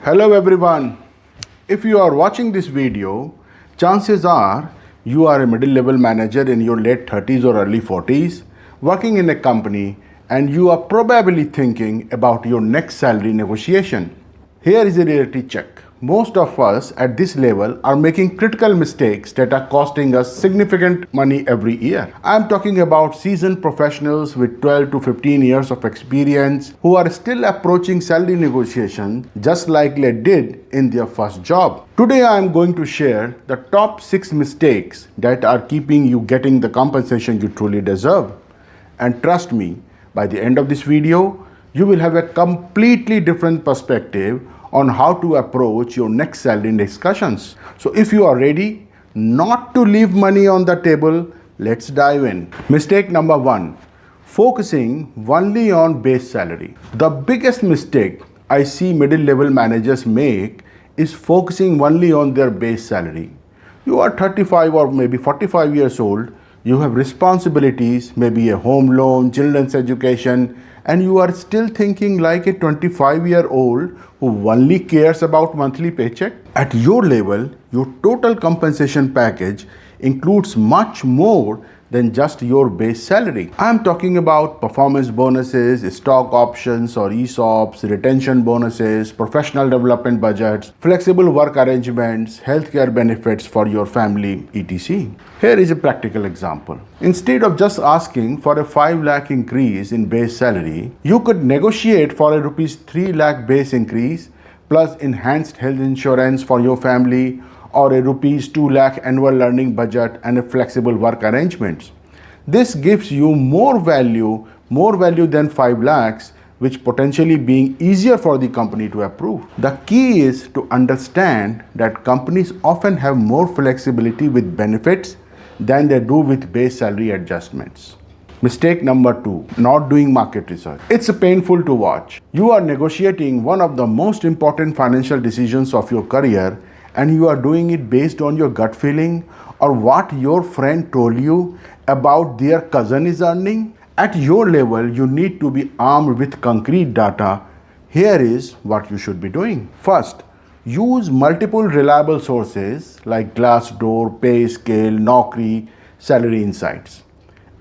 Hello everyone. If you are watching this video, chances are you are a middle-level manager in your late 30s or early 40s working in a company, and you are probably thinking about your next salary negotiation. Here is a reality check. Most of us at this level are making critical mistakes that are costing us significant money every year. I am talking about seasoned professionals with 12 to 15 years of experience who are still approaching salary negotiation just like they did in their first job. Today I am going to share the top 6 mistakes that are keeping you getting the compensation you truly deserve. And trust me, by the end of this video, you will have a completely different perspective on how to approach your next salary discussions. So if you are ready not to leave money on the table, let's dive in. Mistake number 1, focusing only on base salary. The biggest mistake I see middle-level managers make is focusing only on their base salary. You are 35 or maybe 45 years old, you have responsibilities, maybe a home loan, children's education, and you are still thinking like a 25-year-old who only cares about monthly paycheck. At your level, your total compensation package includes much more than just your base salary. I am talking about performance bonuses, stock options or ESOPs, retention bonuses, professional development budgets, flexible work arrangements, healthcare benefits for your family, etc. Here is a practical example. Instead of just asking for a 5 lakh increase in base salary, you could negotiate for a rupees 3 lakh base increase plus enhanced health insurance for your family, or a rupees 2 lakh annual learning budget and a flexible work arrangements. This gives you more value than 5 lakhs, which potentially being easier for the company to approve. The key is to understand that companies often have more flexibility with benefits than they do with base salary adjustments. Mistake number 2, not doing market research. It's painful to watch. You are negotiating one of the most important financial decisions of your career, and you are doing it based on your gut feeling or what your friend told you about their cousin is earning. At your level, you need to be armed with concrete data. Here is what you should be doing. First, use multiple reliable sources like Glassdoor, PayScale, Naukri, Salary Insights,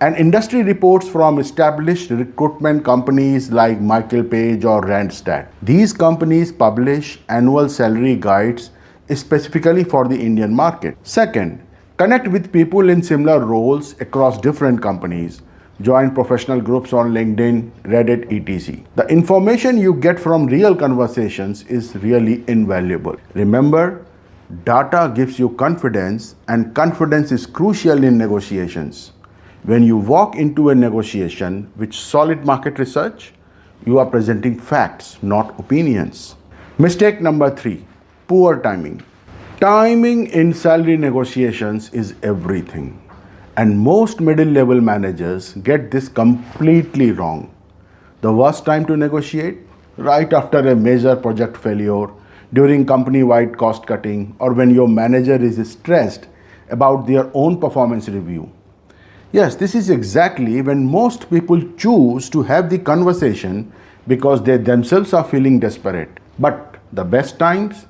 and industry reports from established recruitment companies like Michael Page or Randstad. These companies publish annual salary guides specifically for the Indian market. Second, connect with people in similar roles across different companies. Join professional groups on LinkedIn, Reddit, etc. The information you get from real conversations is really invaluable. Remember, data gives you confidence, and confidence is crucial in negotiations. When you walk into a negotiation with solid market research, you are presenting facts, not opinions. Mistake number 3, poor timing. Timing in salary negotiations is everything, and most middle-level managers get this completely wrong. The worst time to negotiate? Right after a major project failure, during company-wide cost cutting, or when your manager is stressed about their own performance review. Yes, this is exactly when most people choose to have the conversation because they themselves are feeling desperate. But the best times?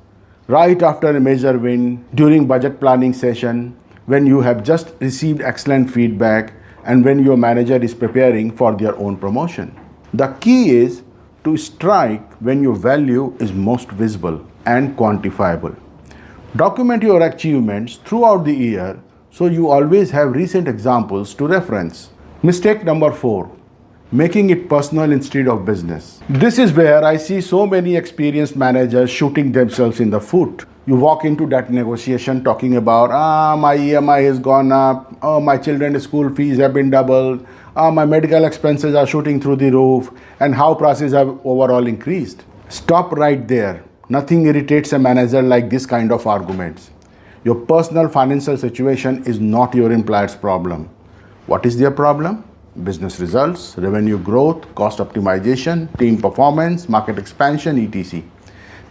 Right after a major win, during budget planning session, when you have just received excellent feedback, and when your manager is preparing for their own promotion. The key is to strike when your value is most visible and quantifiable. Document your achievements throughout the year so you always have recent examples to reference. Mistake number 4, making it personal instead of business. This is where I see so many experienced managers shooting themselves in the foot. You walk into that negotiation talking about, my EMI has gone up, my children's school fees have been doubled, my medical expenses are shooting through the roof, and how prices have overall increased. Stop right there. Nothing irritates a manager like this kind of arguments. Your personal financial situation is not your employer's problem. What is their problem? Business results, revenue growth, cost optimization, team performance, market expansion, etc.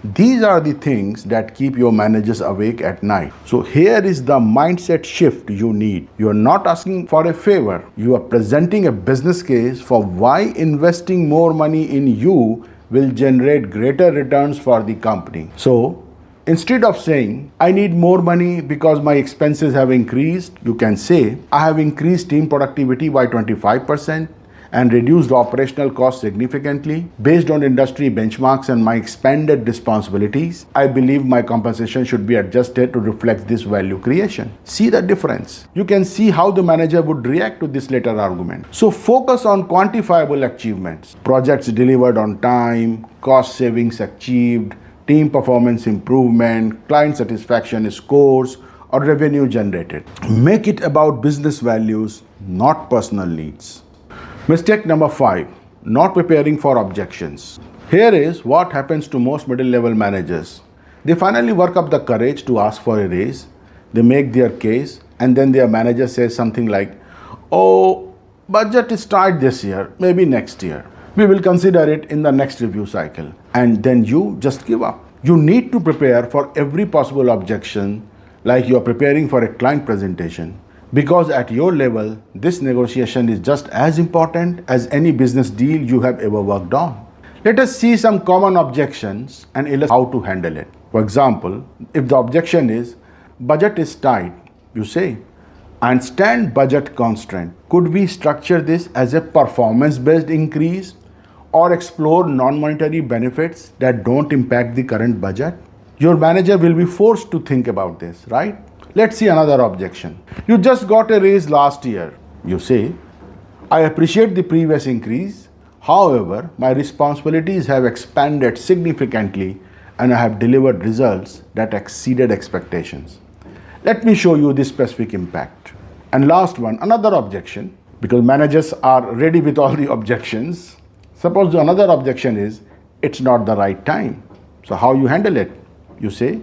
These are the things that keep your managers awake at night. So here is the mindset shift you need. You are not asking for a favor. You are presenting a business case for why investing more money in you will generate greater returns for the company. So, instead of saying, I need more money because my expenses have increased, you can say, I have increased team productivity by 25% and reduced operational costs significantly. Based on industry benchmarks and my expanded responsibilities, I believe my compensation should be adjusted to reflect this value creation. See the difference. You can see how the manager would react to this later argument. So focus on quantifiable achievements, projects delivered on time, cost savings achieved, team performance improvement, client satisfaction scores, or revenue generated. Make it about business values, not personal needs. Mistake number 5, not preparing for objections. Here is what happens to most middle-level managers. They finally work up the courage to ask for a raise, they make their case, and then their manager says something like, oh, budget is tight this year, maybe next year. We will consider it in the next review cycle. And then you just give up. You need to prepare for every possible objection like you are preparing for a client presentation. Because at your level, this negotiation is just as important as any business deal you have ever worked on. Let us see some common objections and illustrate how to handle it. For example, if the objection is, budget is tight, you say, I understand budget constraint. Could we structure this as a performance-based increase or explore non-monetary benefits that don't impact the current budget? Your manager will be forced to think about this, right? Let's see another objection. You just got a raise last year. You say, I appreciate the previous increase. However, my responsibilities have expanded significantly and I have delivered results that exceeded expectations. Let me show you the specific impact. And last one, another objection, because managers are ready with all the objections. Suppose another objection is, it's not the right time. So how you handle it? You say,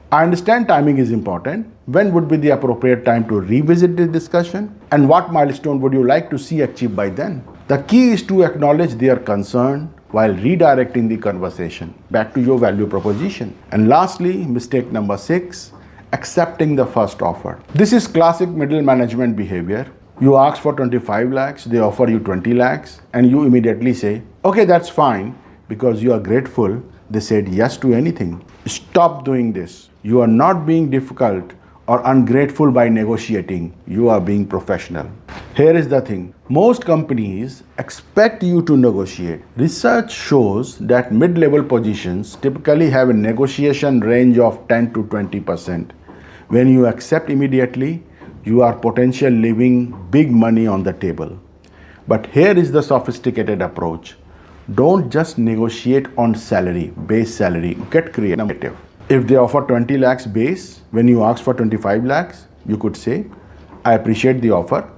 I understand timing is important. When would be the appropriate time to revisit this discussion? And what milestone would you like to see achieved by then? The key is to acknowledge their concern while redirecting the conversation back to your value proposition. And lastly, mistake number 6, accepting the first offer. This is classic middle management behavior. You ask for 25 lakhs, they offer you 20 lakhs, and you immediately say, okay, that's fine, because you are grateful they said yes to anything. Stop doing this. You are not being difficult or ungrateful by negotiating. You are being professional. Here is the thing. Most companies expect you to negotiate. Research shows that mid-level positions typically have a negotiation range of 10 to 20%. When you accept immediately, you are potentially leaving big money on the table. But here is the sophisticated approach. Don't just negotiate on salary, base salary. Get creative. If they offer 20 lakhs base, when you ask for 25 lakhs, you could say, I appreciate the offer.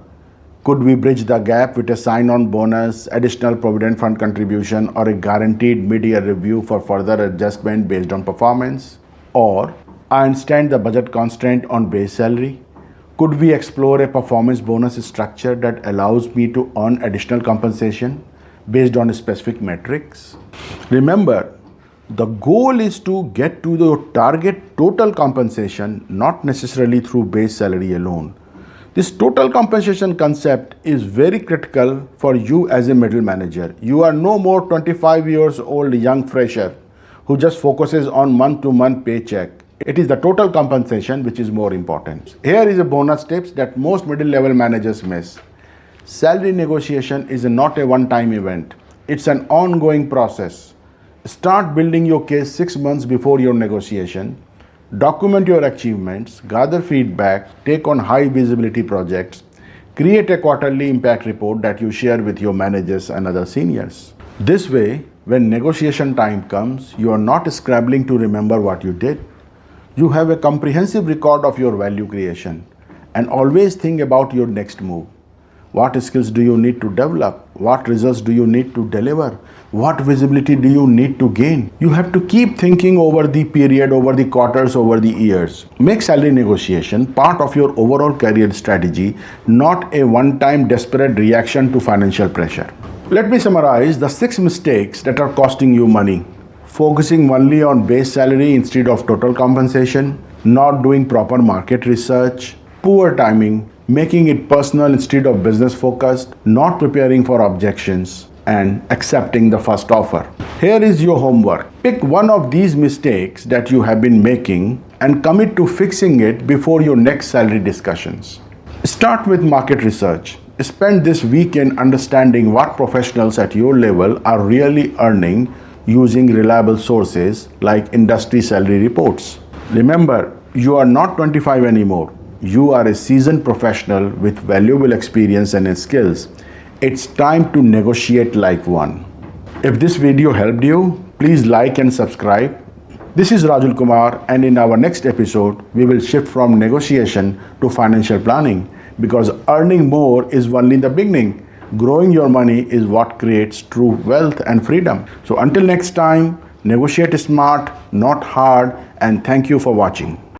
Could we bridge the gap with a sign-on bonus, additional provident fund contribution, or a guaranteed mid-year review for further adjustment based on performance? Or, I understand the budget constraint on base salary. Could we explore a performance bonus structure that allows me to earn additional compensation based on specific metrics? Remember, the goal is to get to the target total compensation, not necessarily through base salary alone. This total compensation concept is very critical for you as a middle manager. You are no more 25 years old young fresher who just focuses on month-to-month paycheck. It is the total compensation which is more important. Here is a bonus tips that most middle-level managers miss. Salary negotiation is not a one-time event. It's an ongoing process. Start building your case 6 months before your negotiation. Document your achievements, gather feedback, take on high visibility projects, create a quarterly impact report that you share with your managers and other seniors. This way, when negotiation time comes, you are not scrambling to remember what you did. You have a comprehensive record of your value creation and always think about your next move. What skills do you need to develop? What results do you need to deliver? What visibility do you need to gain? You have to keep thinking over the period, over the quarters, over the years. Make salary negotiation part of your overall career strategy, not a one-time desperate reaction to financial pressure. Let me summarize the 6 mistakes that are costing you money. Focusing only on base salary instead of total compensation, not doing proper market research, poor timing, making it personal instead of business focused, not preparing for objections, and accepting the first offer. Here is your homework. Pick one of these mistakes that you have been making and commit to fixing it before your next salary discussions. Start with market research. Spend this weekend understanding what professionals at your level are really earning using reliable sources like industry salary reports. Remember, you are not 25 anymore. You are a seasoned professional with valuable experience and skills. It's time to negotiate like one. If this video helped you, please like and subscribe. This is Rajul Kumar, and in our next episode, we will shift from negotiation to financial planning, because earning more is only the beginning. Growing your money is what creates true wealth and freedom. So until next time, negotiate smart, not hard, and thank you for watching.